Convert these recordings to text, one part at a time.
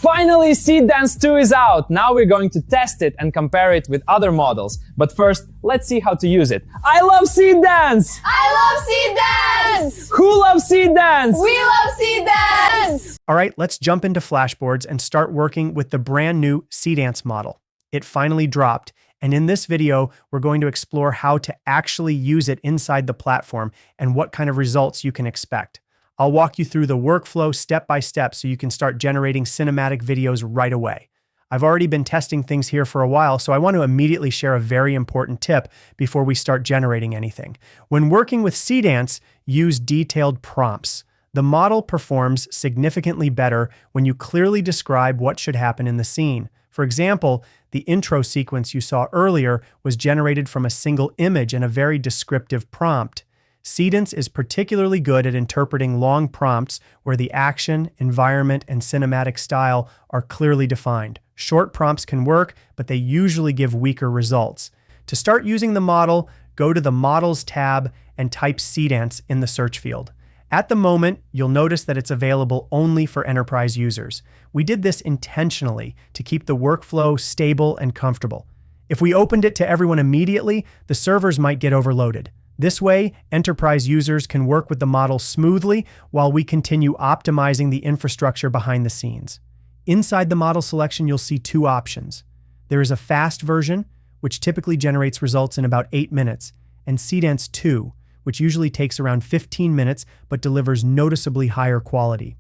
Finally, Seedance 2 is out! Now we're going to test it and compare it with other models. But first, let's see how to use it. I love Seedance! I love Seedance! Who loves Seedance? We love Seedance! All right, let's jump into Flashboards and start working with the brand new Seedance model. It finally dropped, and in this video, we're going to explore how to actually use it inside the platform and what kind of results you can expect. I'll walk you through the workflow step by step so you can start generating cinematic videos right away. I've already been testing things here for a while, so I want to immediately share a very important tip before we start generating anything. When working with Seedance, use detailed prompts. The model performs significantly better when you clearly describe what should happen in the scene. For example, the intro sequence you saw earlier was generated from a single image and a very descriptive prompt. Seedance is particularly good at interpreting long prompts where the action, environment, and cinematic style are clearly defined. Short prompts can work, but they usually give weaker results. To start using the model, go to the Models tab and type Seedance in the search field. At the moment, you'll notice that it's available only for enterprise users. We did this intentionally to keep the workflow stable and comfortable. If we opened it to everyone immediately, the servers might get overloaded. This way, enterprise users can work with the model smoothly while we continue optimizing the infrastructure behind the scenes. Inside the model selection, you'll see two options. There is a fast version, which typically generates results in about 8 minutes, and Seedance 2, which usually takes around 15 minutes but delivers noticeably higher quality.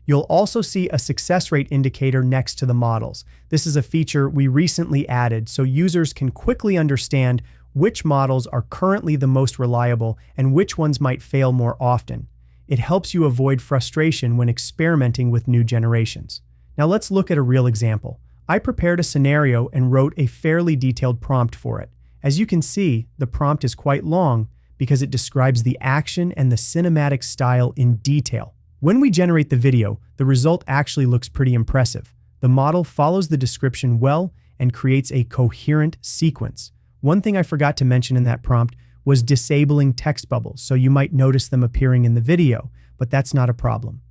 You'll also see a success rate indicator next to the models. This is a feature we recently added so users can quickly understand which models are currently the most reliable and which ones might fail more often. It helps you avoid frustration when experimenting with new generations. Now let's look at a real example. I prepared a scenario and wrote a fairly detailed prompt for it. As you can see, the prompt is quite long because it describes the action and the cinematic style in detail. When we generate the video, the result actually looks pretty impressive. The model follows the description well and creates a coherent sequence. One thing I forgot to mention in that prompt was disabling text bubbles, so you might notice them appearing in the video, but that's not a problem.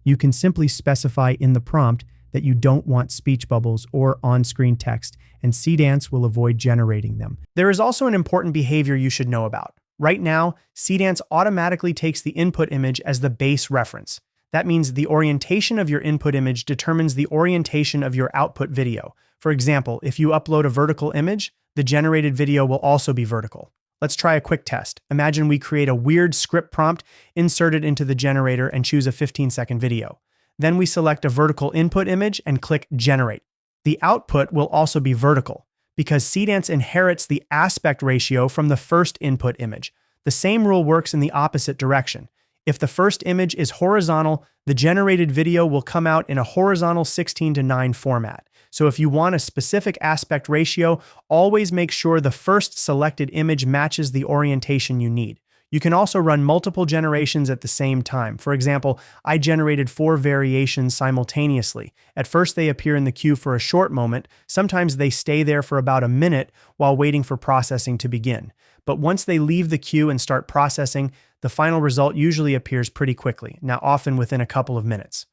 You can simply specify in the prompt that you don't want speech bubbles or on-screen text, and Seedance will avoid generating them. There is also an important behavior you should know about. Right now, Seedance automatically takes the input image as the base reference. That means the orientation of your input image determines the orientation of your output video. For example, if you upload a vertical image, the generated video will also be vertical. Let's try a quick test. Imagine we create a weird script prompt, insert it into the generator, and choose a 15-second video. Then we select a vertical input image and click Generate. The output will also be vertical because Seedance inherits the aspect ratio from the first input image. The same rule works in the opposite direction. If the first image is horizontal, the generated video will come out in a horizontal 16:9 format. So if you want a specific aspect ratio, always make sure the first selected image matches the orientation you need. You can also run multiple generations at the same time. For example, I generated 4 variations simultaneously. At first, they appear in the queue for a short moment. Sometimes they stay there for about a minute while waiting for processing to begin. But once they leave the queue and start processing, the final result usually appears pretty quickly, now often within a couple of minutes.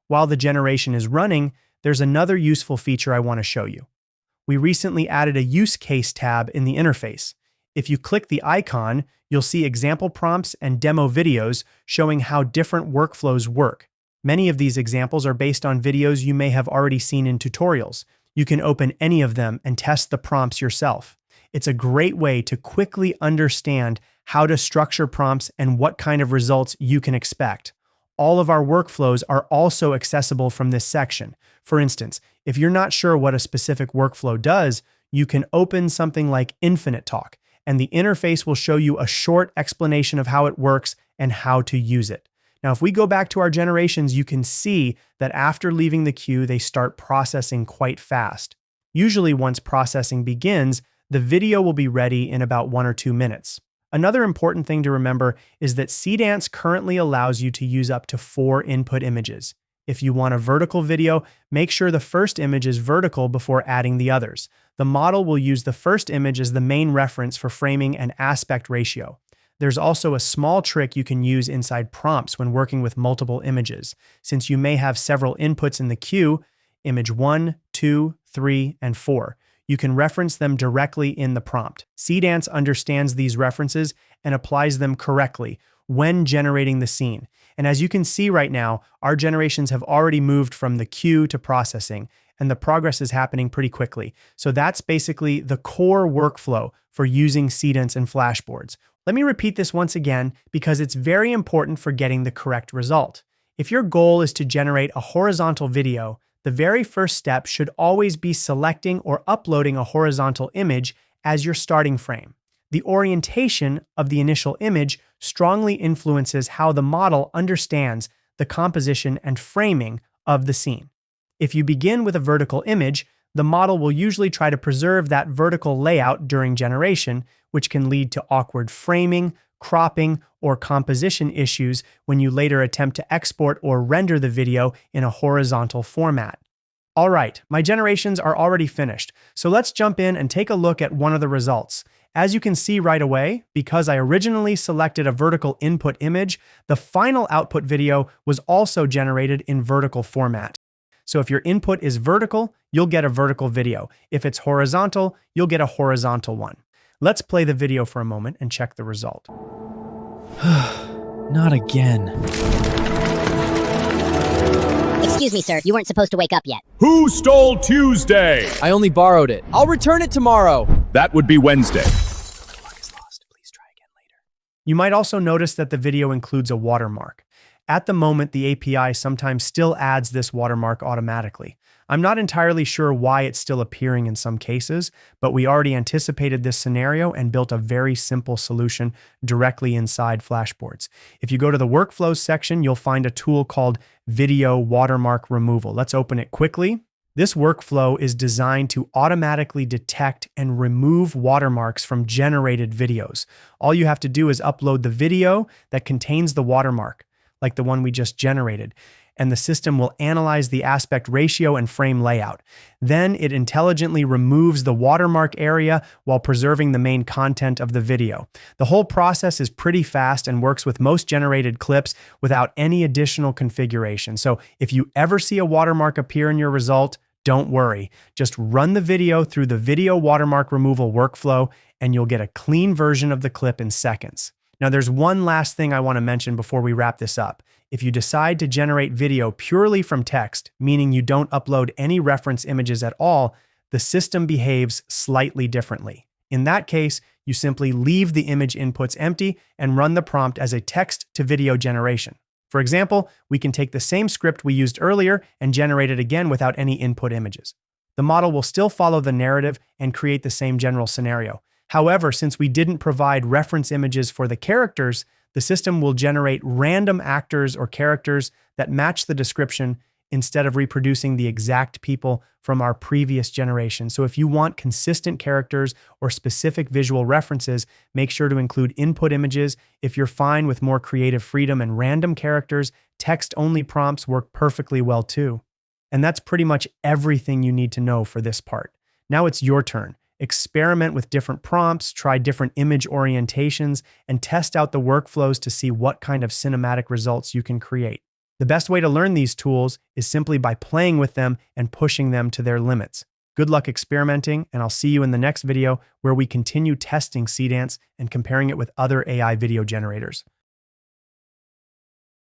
While the generation is running, there's another useful feature I want to show you. We recently added a use case tab in the interface. If you click the icon, you'll see example prompts and demo videos showing how different workflows work. Many of these examples are based on videos you may have already seen in tutorials. You can open any of them and test the prompts yourself. It's a great way to quickly understand how to structure prompts and what kind of results you can expect. All of our workflows are also accessible from this section. For instance, if you're not sure what a specific workflow does, you can open something like Infinite Talk, and the interface will show you a short explanation of how it works and how to use it. Now, if we go back to our generations, you can see that after leaving the queue, they start processing quite fast. Usually, once processing begins, the video will be ready in about 1 or 2 minutes. Another important thing to remember is that Seedance currently allows you to use up to 4 input images. If you want a vertical video, make sure the first image is vertical before adding the others. The model will use the first image as the main reference for framing and aspect ratio. There's also a small trick you can use inside prompts when working with multiple images. Since you may have several inputs in the queue, image 1, 2, 3, and 4. You can reference them directly in the prompt. Seedance understands these references and applies them correctly when generating the scene. And as you can see right now, our generations have already moved from the queue to processing, and the progress is happening pretty quickly. So that's basically the core workflow for using Seedance and Flashboards. Let me repeat this once again because it's very important for getting the correct result. If your goal is to generate a horizontal video, the very first step should always be selecting or uploading a horizontal image as your starting frame. The orientation of the initial image strongly influences how the model understands the composition and framing of the scene. If you begin with a vertical image, the model will usually try to preserve that vertical layout during generation, which can lead to awkward framing, cropping, or composition issues when you later attempt to export or render the video in a horizontal format. All right, my generations are already finished, so let's jump in and take a look at one of the results. As you can see right away, because I originally selected a vertical input image, the final output video was also generated in vertical format. So if your input is vertical, you'll get a vertical video. If it's horizontal, you'll get a horizontal one. Let's play the video for a moment and check the result. Not again. Excuse me, sir. You weren't supposed to wake up yet. Who stole Tuesday? I only borrowed it. I'll return it tomorrow. That would be Wednesday. You might also notice that the video includes a watermark. At the moment, the API sometimes still adds this watermark automatically. I'm not entirely sure why it's still appearing in some cases, but we already anticipated this scenario and built a very simple solution directly inside Flashboards. If you go to the Workflows section, you'll find a tool called Video Watermark Removal. Let's open it quickly. This workflow is designed to automatically detect and remove watermarks from generated videos. All you have to do is upload the video that contains the watermark, like the one we just generated, and the system will analyze the aspect ratio and frame layout. Then it intelligently removes the watermark area while preserving the main content of the video. The whole process is pretty fast and works with most generated clips without any additional configuration. So if you ever see a watermark appear in your result, don't worry. Just run the video through the video watermark removal workflow and you'll get a clean version of the clip in seconds. Now, there's one last thing I want to mention before we wrap this up. If you decide to generate video purely from text, meaning you don't upload any reference images at all, the system behaves slightly differently. In that case, you simply leave the image inputs empty and run the prompt as a text-to-video generation. For example, we can take the same script we used earlier and generate it again without any input images. The model will still follow the narrative and create the same general scenario. However, since we didn't provide reference images for the characters, the system will generate random actors or characters that match the description instead of reproducing the exact people from our previous generation. So if you want consistent characters or specific visual references, make sure to include input images. If you're fine with more creative freedom and random characters, text-only prompts work perfectly well too. And that's pretty much everything you need to know for this part. Now it's your turn. Experiment with different prompts, try different image orientations, and test out the workflows to see what kind of cinematic results you can create. The best way to learn these tools is simply by playing with them and pushing them to their limits. Good luck experimenting, and I'll see you in the next video where we continue testing Seedance and comparing it with other AI video generators.